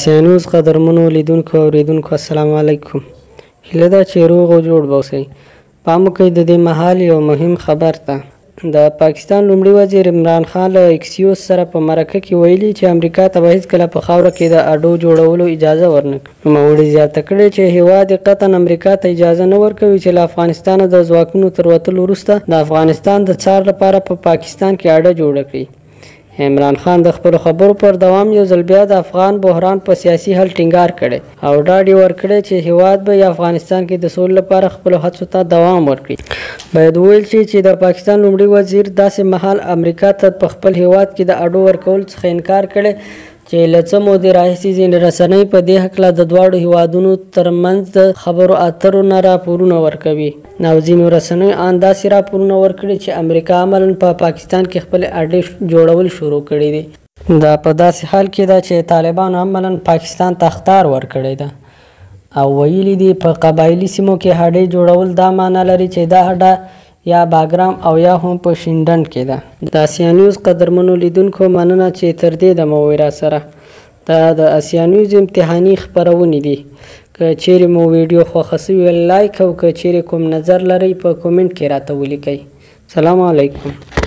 سیانوز قدرمنو لیدونکو او اوریدونکو السلام علیکم. هیله ده چې روغ او جوړ به اوسئ. پام وکړئ د دې مهال یو مهم خبر ته. د پاکستان لومړي وزیر عمران خان له اکسیوس سره په مرکه کې ویلي چې امریکا ته به هیڅکله په خاوره کې د اډو جوړولو اجازه ورنکړي. نوموړي زیاته کړې چې هیواد یې قطعا امریکا ته اجازه نه ورکوي چې له افغانستانه د ځواکونو تر وتلو وروسته د افغانستان د څار لپاره په پاکستان کې اډه جوړه کړي. عمران خان د خپلو خبرو پر دوام یو ځل بیا د افغان بحران په سیاسي حل ټینګار کړی او ډاډ یې ورکړی چې هیواد به افغانستان کې د سولې لپاره خپلو هڅو ته دوام ورکړي. باید وویل شي چې د پاکستان لومړي وزیر داسې مهال امریکا ته په خپل هیواد کې د اډو ورکولو څخه انکار کړی چې له څه مودې راهیسې ځینې رسنۍ په دې هکله د دواړو هیوادونو ترمنځ د خبرو اترو نه راپورونه ورکوي او ځینو رسنیو ان داسې راپورونه ورکړي چې امریکا عملاً په پاکستان کې خپلې اډې جوړول شروع کړي دي. دا په داسې حال کې ده چې طالبانو عملاً پاکستان ته اخطار ورکړی ده او ویلي دي په قبایلي سیمو کې اډې جوړول دا معنی لري چې دا اډه یا باګرام او یا هم په شینډنډ کې ده. د اسیا نیوز قدرمنو لیدونکو مننه چې تر دې دمه وئ راسره. دا د اسیا نیوز امتحاني خپرونې دي. که چیرې مو ویډیو خوښه سوي لایک او که چیرې کوم نظر لرئ په کومنټ کې راته ولیکئ. سلام علیکم.